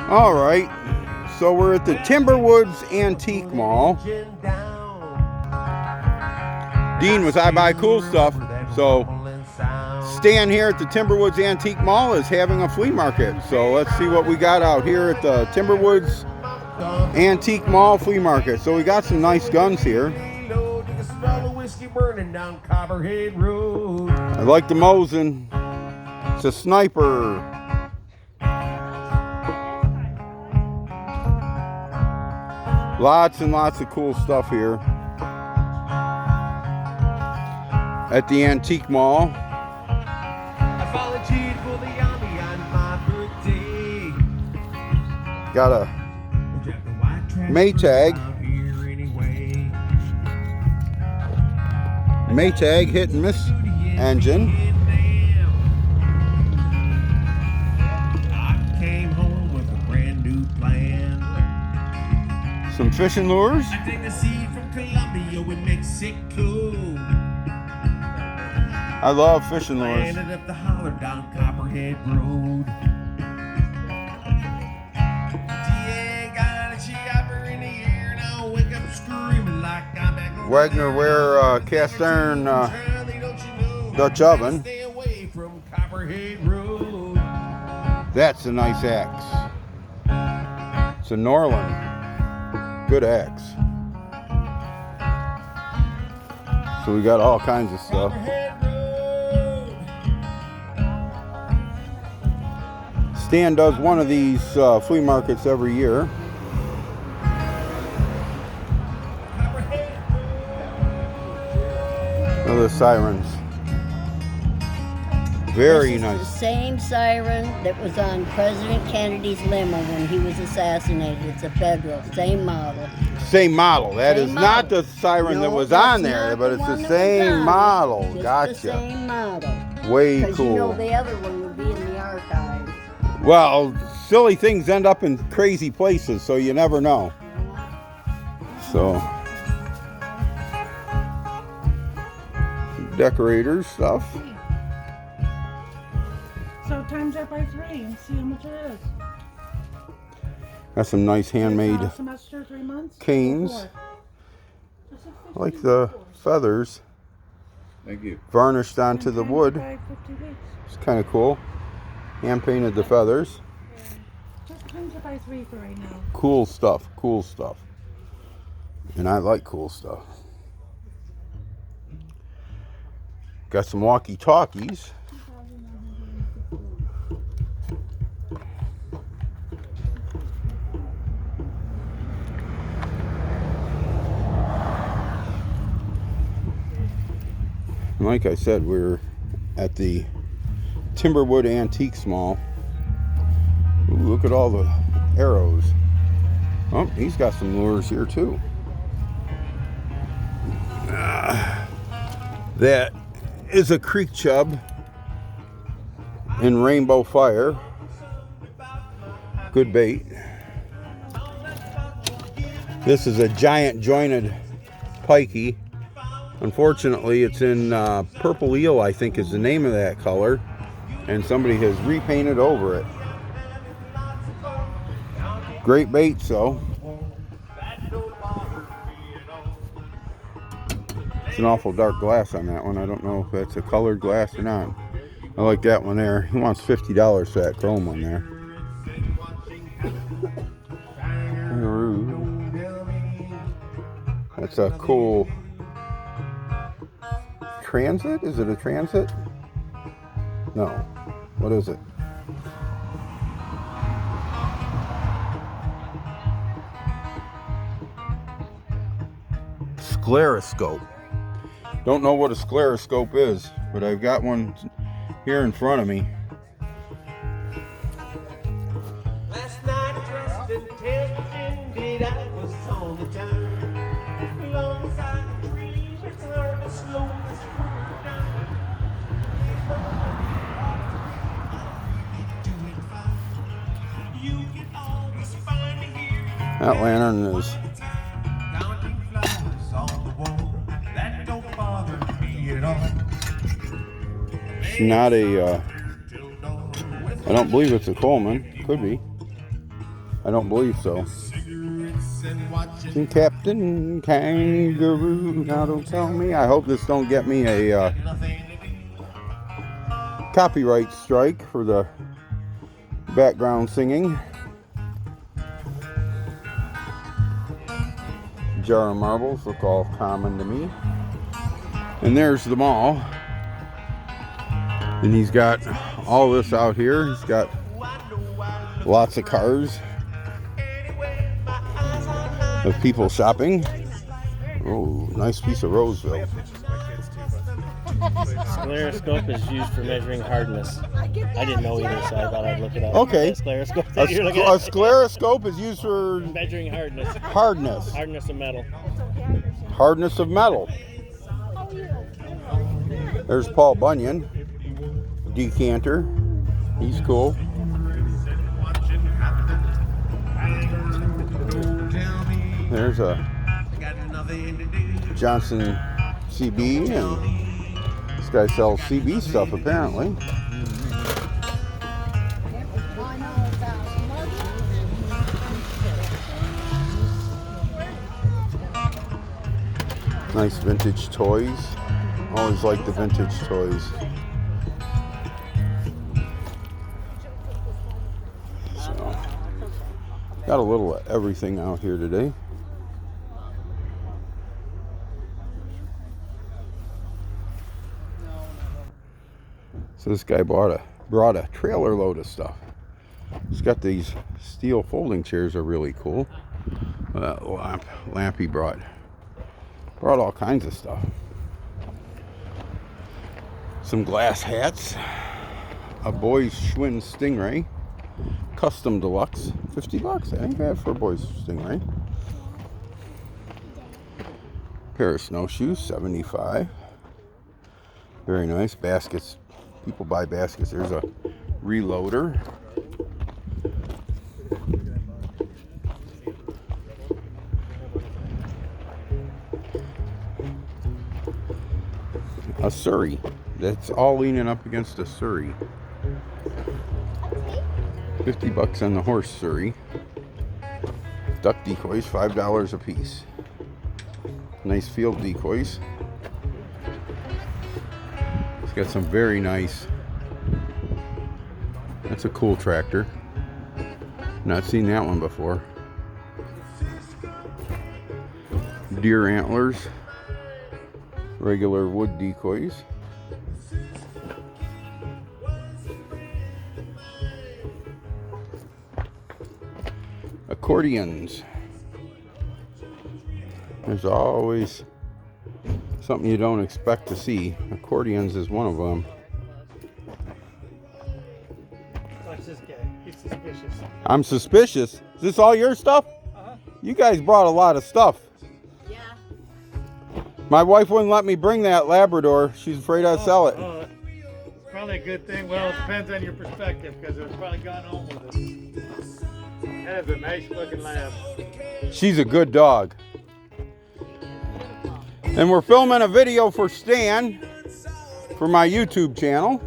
All right, so we're at the Timberwoods Antique Mall. Dean was I buy cool stuff, so stand here at the Timberwoods Antique Mall is having a flea market. So let's see what we got out here at the Timberwoods Antique Mall flea market. So we got some nice guns here. I like the Mosin. It's a sniper. Lots and lots of cool stuff here at the Antique Mall. Got a Maytag hit and miss engine. Some fishing lures. I take the seed from Colombia with Mexico. I love fishing lures. Landed up the holler down Copperhead Road. Wagner Ware cast iron Dutch oven. That's a nice axe. It's a Norland. Good axe. So we got all kinds of stuff. Stan does one of these flea markets every year. Oh, the sirens. Very nice. The same siren that was on President Kennedy's limo when he was assassinated. It's a Federal, same model. Same model. That is not the siren that was on there, but it's the same model. Gotcha. The same model. Way cool. Because you know the other one would be in the archives. Well, silly things end up in crazy places, so you never know. So, decorators stuff. So times that by 3 and see how much it is. Got some nice handmade semester, 3 months, canes. I like the feathers. Thank you. Varnished onto the wood. It's kind of cool. Hand painted the feathers. Just times it by 3 for right now. Cool stuff. Cool stuff. And I like cool stuff. Got some walkie-talkies. Like I said, we're at the Timberwood Antique Mall. Ooh, look at all the arrows. Oh, he's got some lures here too. That is a creek chub in Rainbow Fire. Good bait. This is a giant jointed pikey. Unfortunately, it's in purple eel, I think is the name of that color, and somebody has repainted over it. Great bait, though. It's an awful dark glass on that one. I don't know if that's a colored glass or not. I like that one there. He wants $50 for that chrome one there. That's a cool transit? Is it a transit? No. What is it? Scleroscope. Don't know what a scleroscope is, but I've got one here in front of me. Last night dressed in tempting, did I was on the turn. Alongside the trees, it's hard to slow this crew down. That lantern is not a, I don't believe it's a Coleman. Could be. I don't believe so. And Captain Kangaroo. Now don't tell me. I hope this don't get me a copyright strike for the background singing. Jar of marbles look all common to me. And there's the mall. And he's got all this out here. He's got lots of cars of people shopping. Oh, nice piece of Roseville. Scleroscope is used for measuring hardness. I didn't know either, so I thought I'd look it up. Okay. Scleroscope. A scleroscope is used for measuring hardness. Hardness. Hardness of metal. Hardness of metal. There's Paul Bunyan. Decanter. He's cool. There's a Johnson CB, and this guy sells CB stuff apparently. Nice vintage toys. Always like the vintage toys. So, got a little of everything out here today. So this guy brought a trailer load of stuff. He's got these steel folding chairs, are really cool. Lamp he brought all kinds of stuff. Some glass hats, a boy's Schwinn Stingray, custom deluxe, $50. I ain't bad for a boy's Stingray. Pair of snowshoes, $75. Very nice. Baskets. People buy baskets. There's a reloader. A Surrey. That's all leaning up against a Surrey. $50 on the horse Surrey. Duck decoys, $5 a piece. Nice field decoys. It's got some very nice. That's a cool tractor. Not seen that one before. Deer antlers. Regular wood decoys. Accordions. There's always something you don't expect to see. Accordions is one of them. Watch this guy. He's suspicious. I'm suspicious. Is this all your stuff? Uh-huh. You guys brought a lot of stuff. Yeah. My wife wouldn't let me bring that Labrador. She's afraid I'd sell it. It's probably a good thing. Well, it depends on your perspective, because it was probably gone home with us. That is a nice looking lab. She's a good dog. And we're filming a video for Stan for my YouTube channel.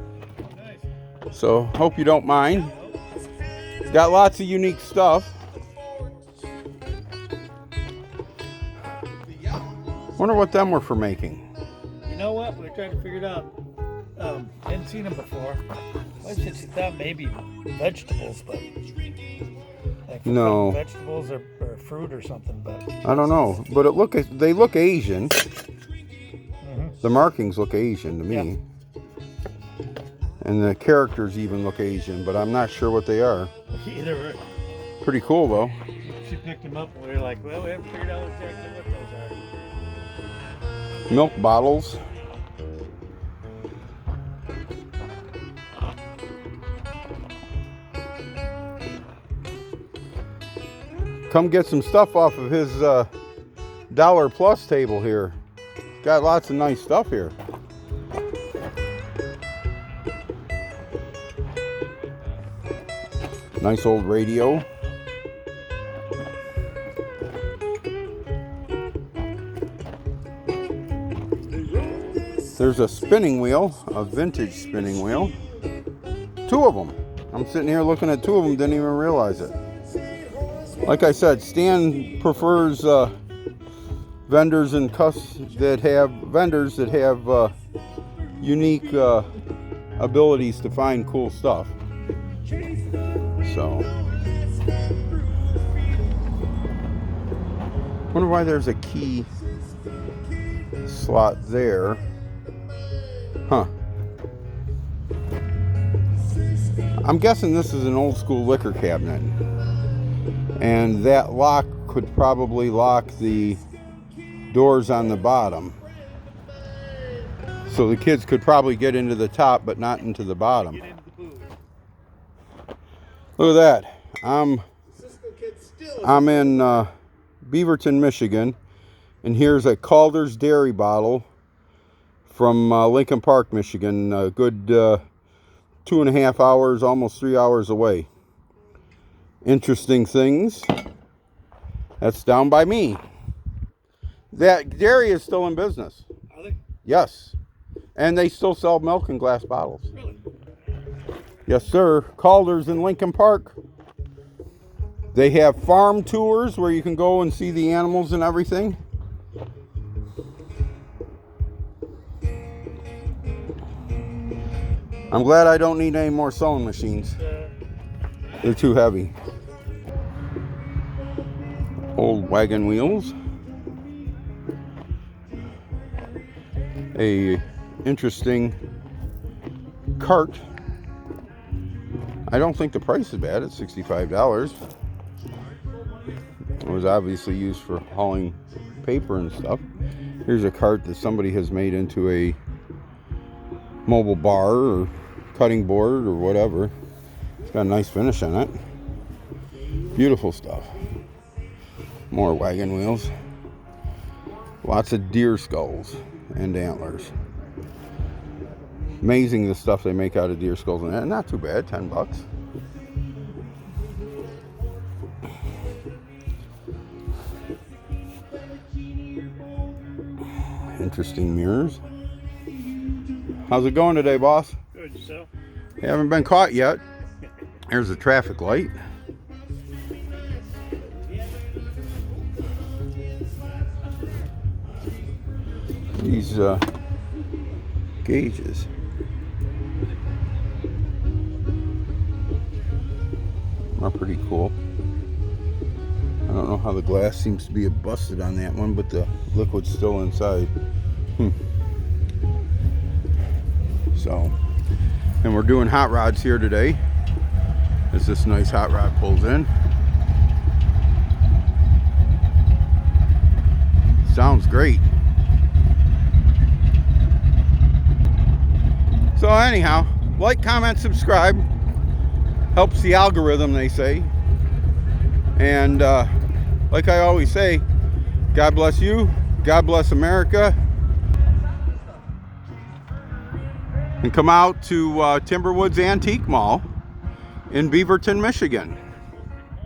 Nice. So hope you don't mind. Got lots of unique stuff. Wonder what them were for making. You know what? We're trying to figure it out. Hadn't seen them before. I should have thought maybe vegetables, but like No. vegetables or fruit or something. But I don't know, but they look Asian. mm-hmm. The markings look Asian to me. Yeah. And the characters even look Asian, but I'm not sure what they are. Either way. Pretty cool though. She picked them up and we were like, well, we haven't figured out exactly what those are. Milk bottles. Come get some stuff off of his Dollar Plus table here. Got lots of nice stuff here. Nice old radio. There's a spinning wheel, a vintage spinning wheel. 2 of them. I'm sitting here looking at 2 of them, didn't even realize it. Like I said, Stan prefers vendors that have unique abilities to find cool stuff. So, wonder why there's a key slot there. Huh. I'm guessing this is an old school liquor cabinet. And that lock could probably lock the doors on the bottom. So the kids could probably get into the top, but not into the bottom. Look at that. I'm in Beaverton, Michigan. And here's a Calder's Dairy bottle from Lincoln Park, Michigan. A good 2.5 hours, almost 3 hours away. Interesting things. That's down by me. That dairy is still in business. Are they? Yes. And they still sell milk in glass bottles. Really? Yes, sir. Calder's in Lincoln Park. They have farm tours where you can go and see the animals and everything. I'm glad I don't need any more sewing machines. They're too heavy. Old wagon wheels. A interesting cart. I don't think the price is bad. It's $65. It was obviously used for hauling paper and stuff. Here's a cart that somebody has made into a mobile bar or cutting board or whatever. It's got a nice finish on it. Beautiful stuff. More wagon wheels. Lots of deer skulls and antlers. Amazing the stuff they make out of deer skulls, and not too bad, $10. Interesting mirrors. How's it going today, boss? Good, so. You haven't been caught yet. There's a traffic light. These gauges. Are pretty cool. I don't know how the glass seems to be busted on that one, but the liquid's still inside. So, and we're doing hot rods here today as this nice hot rod pulls in. Sounds great. So anyhow, like, comment, subscribe. Helps the algorithm, they say. And like I always say, God bless you, God bless America. And come out to Timberwood's Antique Mall in Beaverton, Michigan.